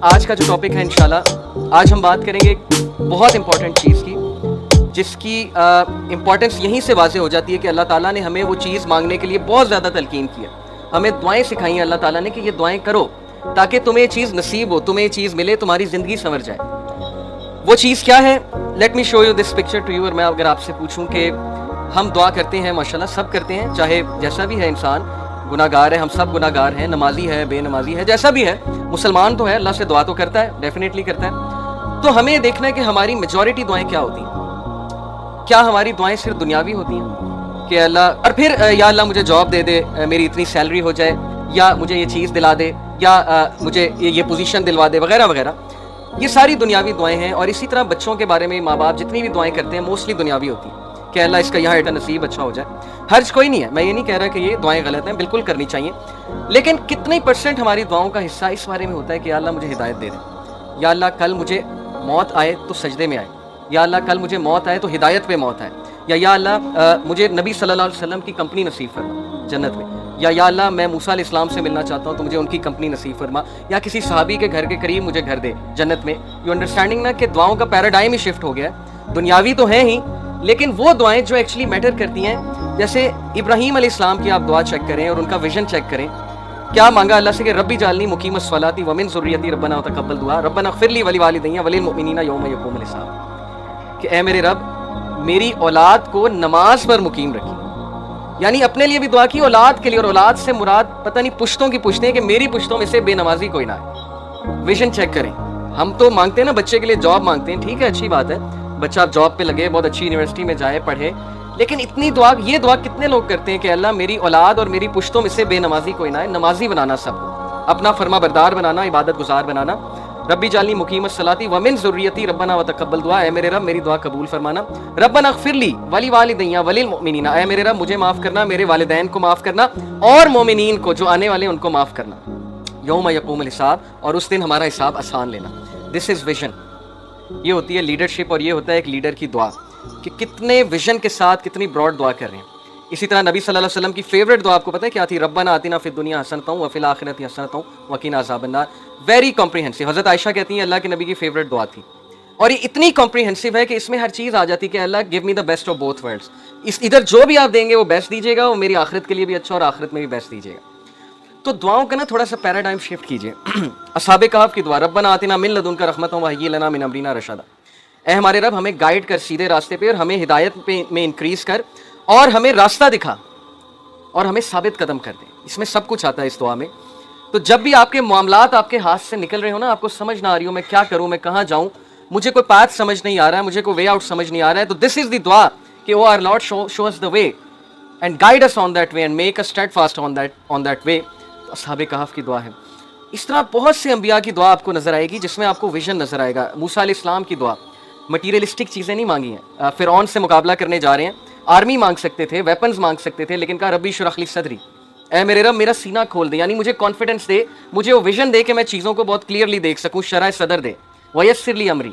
آج کا جو ٹاپک ہے انشاءاللہ آج ہم بات کریں گے ایک بہت امپورٹنٹ چیز کی، جس کی امپورٹنس یہیں سے واضح ہو جاتی ہے کہ اللہ تعالیٰ نے ہمیں وہ چیز مانگنے کے لیے بہت زیادہ تلقین کیا، ہمیں دعائیں سکھائی ہیں اللہ تعالیٰ نے کہ یہ دعائیں کرو تاکہ تمہیں یہ چیز نصیب ہو، تمہیں یہ چیز ملے، تمہاری زندگی سنور جائے۔ وہ چیز کیا ہے؟ Let me show you this picture to you. اور میں اگر آپ سے پوچھوں کہ ہم دعا کرتے ہیں، ماشاءاللہ سب کرتے ہیں، چاہے جیسا بھی ہے انسان، گناہ گار ہے، ہم سب گناہ گار ہیں، نمازی ہے، بے نمازی ہے، جیسا بھی ہے، مسلمان تو ہے، اللہ سے دعا تو کرتا ہے، ڈیفینیٹلی کرتا ہے۔ تو ہمیں دیکھنا ہے کہ ہماری میجورٹی دعائیں کیا ہوتی ہیں۔ کیا ہماری دعائیں صرف دنیاوی ہوتی ہیں کہ اللہ، اور پھر یا اللہ مجھے جاب دے دے، میری اتنی سیلری ہو جائے، یا مجھے یہ چیز دلا دے، یا مجھے یہ پوزیشن دلوا دے، وغیرہ وغیرہ، یہ ساری دنیاوی دعائیں ہیں۔ اور اسی طرح بچوں کے بارے میں ماں باپ جتنی بھی دعائیں کرتے ہیں موسٹلی دنیاوی ہوتی ہیں کہ اللہ اس کا یہاں بیٹا نصیب اچھا ہو جائے۔ حرج کوئی نہیں ہے، میں یہ نہیں کہہ رہا کہ یہ دعائیں غلط ہیں، بالکل کرنی چاہیے، لیکن کتنے % ہماری دعاؤں کا حصہ اس بارے میں ہوتا ہے کہ یا اللہ مجھے ہدایت دے دے، یا اللہ کل مجھے موت آئے تو سجدے میں آئے، یا اللہ کل مجھے موت آئے تو ہدایت پہ موت آئے، یا اللہ مجھے نبی صلی اللہ علیہ وسلم کی کمپنی نصیب فرما جنت میں، یا اللہ میں موسیٰ علیہ السلام سے ملنا چاہتا ہوں تو مجھے ان کی کمپنی نصیب فرما، یا کسی صحابی کے گھر کے قریب مجھے گھر دے جنت میں۔ یو انڈرسٹینڈنگ نا کہ دعاؤں کا پیراڈائم ہی شفٹ ہو گیا ہے، دنیاوی تو ہیں ہی، لیکن وہ دعائیں جو ایکچولی میٹر کرتی ہیں، جیسے ابراہیم علیہ السلام کی آپ دعا چیک کریں اور ان کا ویژن چیک کریں، کیا مانگا اللہ سے کہ ربی جعلنی مقیم الصلاۃ ومن ذریتی ربنا وتقبل دعا ربنا اغفر لی ولوالدی وللمؤمنین یوم یقوم الحساب، کہ اے میرے رب میری اولاد کو نماز پر مقیم رکھی، یعنی اپنے لیے بھی دعا کی، اولاد کے لیے، اور اولاد سے مراد پتہ نہیں پشتوں کی پشتیں ہیں کہ میری پشتوں میں سے بے نمازی کوئی نہ آئے۔ ویژن چیک کریں۔ ہم تو مانگتے ہیں نا بچے کے لیے جاب مانگتے ہیں، ٹھیک ہے، اچھی بات ہے، بچہ اب جاب پہ لگے، بہت اچھی یونیورسٹی میں جائے، پڑھے، لیکن اتنی دعا، یہ دعا کتنے لوگ کرتے ہیں کہ اللہ میری اولاد اور میری پشتوں میں سے بے نمازی کوئی نہ آئے۔ نمازی بنانا سب کو، اپنا فرما بردار بنانا، عبادت گزار بنانا۔ ربی جعلنی مقیم الصلاۃ ومن ذریتی ربنا وتقبل دعا، اے میرے رب میری دعا قبول فرمانا۔ ربنا اغفر لی ولوالدی وللمؤمنین، اے میرے رب مجھے معاف کرنا، میرے والدین کو معاف کرنا، اور مومنین کو جو آنے والے ان کو معاف کرنا، یوم یقوم الحساب، اور اس دن ہمارا حساب آسان لینا۔ دس از ویژن۔ یہ ہوتی ہے لیڈرشپ، اور یہ ہوتا ہے ایک لیڈر کی دعا کہ کتنے ویژن کے ساتھ کتنی براڈ دعا کر رہے ہیں۔ اسی طرح نبی صلی اللہ علیہ وسلم کی فیوریٹ دعا آپ کو پتہ ہے کیا تھی؟ ربنا آتنا فی الدنیا حسنۃ وفی الآخرۃ حسنۃ وقنا عذاب النار۔ Very comprehensive. حضرت عائشہ کہتی ہیں اللہ کے نبی کی فیوریٹ دعا تھی، اور یہ اتنی کمپریہنسو ہے کہ اس میں ہر چیز آ جاتی کہ اللہ gave me the best of both worlds, ادھر جو بھی آپ دیں گے وہ بیسٹ دیجیے گا، وہ میری آخرت کے لیے بھی اچھا اور آخرت میں بھی بیسٹ دیجیے گا۔ تو دعاؤں کا نا تھوڑا سا پیراڈائم شفٹ کیجیے۔ اصحاب کہف کی دعا، ربنا آتنا من لدنک رحمۃ وہیئ لنا من امرنا رشدا، اے ہمارے رب ہمیں گائیڈ کر سیدھے راستے پہ، اور ہمیں ہدایت میں انکریز کر، اور ہمیں راستہ دکھا، اور ہمیں ثابت قدم کر دے۔ اس میں سب کچھ آتا ہے اس دعا میں۔ تو جب بھی آپ کے معاملات آپ کے ہاتھ سے نکل رہے ہو نا، آپ کو سمجھ نہ آ رہی ہو میں کیا کروں، میں کہاں جاؤں، مجھے کوئی پاتھ سمجھ نہیں آ رہا ہے، مجھے کوئی وے آؤٹ سمجھ نہیں آ رہا ہے، تو دس از دی دعا کہ O our Lord show us the way and guide us on that way and make us steadfast on that way. تو اصحاب کہف کی دعا ہے۔ اس طرح بہت سے انبیاء کی دعا آپ کو نظر آئے گی جس میں آپ کو ویژن نظر آئے گا۔ موسیٰ علیہ السلام کی دعا، مٹیریلسٹک چیزیں نہیں مانگی ہیں، فرعون سے مقابلہ کرنے جا رہے ہیں، آرمی مانگ سکتے تھے، ویپنز مانگ سکتے تھے، لیکن کہا ربی اشرح لی صدری، اے میرے رب میرا سینہ کھول دے، یعنی مجھے کانفیڈنس دے، مجھے وہ ویژن دے کہ میں چیزوں کو بہت کلیئرلی دیکھ سکوں، شرح صدر دے، ویسر لی امری،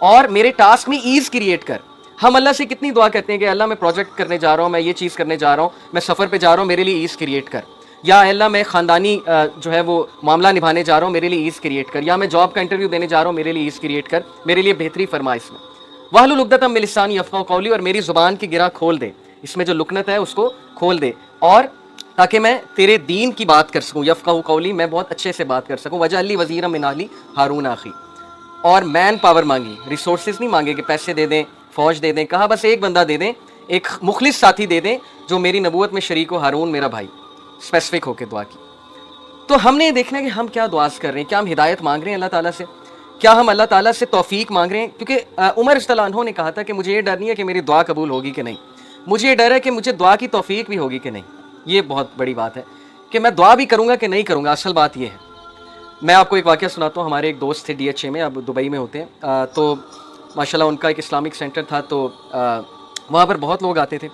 اور میرے ٹاسک میں ایز کریٹ کر۔ ہم اللہ سے کتنی دعا کرتے ہیں کہ اللہ میں پروجیکٹ کرنے جا رہا ہوں، میں یہ چیز کرنے جا رہا ہوں، میں سفر پہ جا رہا ہوں، میرے لیے ایز کریٹ کر، یا اللہ میں خاندانی جو ہے وہ معاملہ نبھانے جا رہا ہوں، میرے لیے ایز کریٹ کر، یا میں جاب کا انٹرویو دینے جا رہا ہوں، میرے لیے ایز کریٹ کر، میرے لیے بہتری فرما اس میں۔ واحلل عقدۃ من لسانی یفقہوا قولی، اور میری زبان کی گرہ کھول دے، اس میں جو لکنت ہے اس کو کھول دے، اور تاکہ میں تیرے دین کی بات کر سکوں، یفقہوا قولی، میں بہت اچھے سے بات کر سکوں، واجعل لی وزیرا من اہلی ہارون اخی، اور مین پاور مانگی، ریسورسز نہیں مانگے کہ پیسے دے دیں، فوج دے دیں، کہا بس ایک بندہ دے دیں، ایک مخلص ساتھی دے دیں جو میری نبوت میں شریک ہو، ہارون میرا بھائی، اسپیسیفک ہو کے دعا کی۔ تو ہم نے یہ دیکھنا ہے کہ ہم کیا دعا کر رہے ہیں، کیا ہم ہدایت مانگ رہے ہیں اللہ تعالیٰ سے، کیا ہم اللہ تعالیٰ سے توفیق مانگ رہے ہیں، کیونکہ عمر رضی اللہ عنہ نے کہا تھا کہ مجھے یہ ڈر نہیں ہے کہ میری دعا قبول ہوگی کہ نہیں، مجھے یہ ڈر ہے کہ مجھے دعا کی توفیق بھی ہوگی کہ نہیں۔ یہ بہت بڑی بات ہے کہ میں دعا بھی کروں گا کہ نہیں کروں گا، اصل بات یہ ہے۔ میں آپ کو ایک واقعہ سناتا ہوں۔ ہمارے ایک دوست تھے DHA میں، اب دبئی میں ہوتے ہیں، تو ماشاءاللہ ان کا ایک اسلامک سینٹر تھا، تو وہاں پر بہت لوگ آتے تھے۔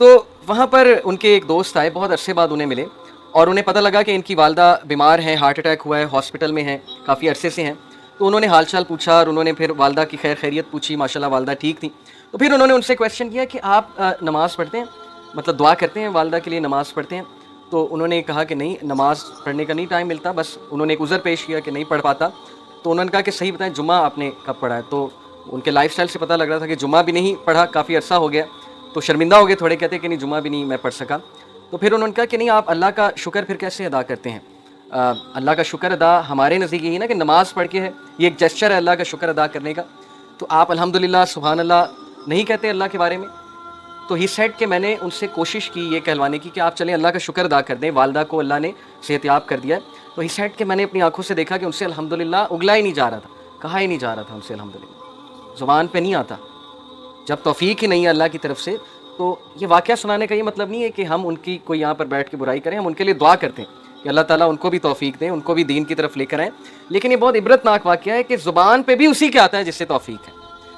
تو وہاں پر ان کے ایک دوست آئے، بہت عرصے بعد انہیں ملے، اور انہیں پتہ لگا کہ ان کی والدہ بیمار ہیں، ہارٹ اٹیک ہوا ہے، ہاسپٹل میں ہیں، کافی عرصے سے ہیں۔ تو انہوں نے حال چال پوچھا، اور انہوں نے پھر والدہ کی خیر خیریت پوچھی، ماشاءاللہ والدہ ٹھیک تھیں۔ تو پھر انہوں نے ان سے کویشچن کیا کہ آپ نماز پڑھتے ہیں، مطلب دعا کرتے ہیں، والدہ کے لیے نماز پڑھتے ہیں؟ تو انہوں نے کہا کہ نہیں، نماز پڑھنے کا نہیں ٹائم ملتا، بس انہوں نے ایک عذر پیش کیا کہ نہیں پڑھ پاتا۔ تو انہوں نے کہا کہ صحیح بتائیں جمعہ آپ نے کب پڑھا ہے؟ تو ان کے لائف سٹائل سے پتہ لگ رہا تھا کہ جمعہ بھی نہیں پڑھا، کافی عرصہ ہو گیا، تو شرمندہ ہو گئے تھوڑے، کہتے کہ نہیں جمعہ بھی نہیں میں پڑھ سکا۔ تو پھر انہوں نے کہا کہ نہیں آپ اللہ کا شکر پھر کیسے ادا کرتے ہیں؟ اللہ کا شکر ادا ہمارے نزدیک یہی نا کہ نماز پڑھ کے ہے، یہ ایک جسچر ہے اللہ کا شکر ادا کرنے کا، تو آپ الحمدللہ سبحان اللہ نہیں کہتے اللہ کے بارے میں؟ تو ہی سیڈ کہ میں نے ان سے کوشش کی یہ کہلوانے کی کہ آپ چلیں اللہ کا شکر ادا کر دیں، والدہ کو اللہ نے صحت یاب کر دیا ہے۔ تو ہی سیڈ کہ میں نے اپنی آنکھوں سے دیکھا کہ ان سے الحمدللہ اگلا ہی نہیں جا رہا تھا، کہا ہی نہیں جا رہا تھا ان سے الحمدللہ، زبان پہ نہیں آتا جب توفیق ہی نہیں ہے اللہ کی طرف سے۔ تو یہ واقعہ سنانے کا یہ مطلب نہیں ہے کہ ہم ان کی کوئی یہاں پر بیٹھ کے برائی کریں، ہم ان کے لیے دعا کرتے ہیں کہ اللہ تعالیٰ ان کو بھی توفیق دیں، ان کو بھی دین کی طرف لے کر آئیں، لیکن یہ بہت عبرتناک واقعہ ہے کہ زبان پہ بھی اسی کے آتا ہے جس سے توفیق ہے۔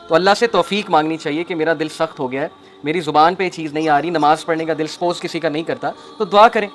تو اللہ سے توفیق مانگنی چاہیے کہ میرا دل سخت ہو گیا ہے، میری زبان پہ یہ چیز نہیں آ رہی، نماز پڑھنے کا دل سپوز کسی کا نہیں کرتا، تو دعا کریں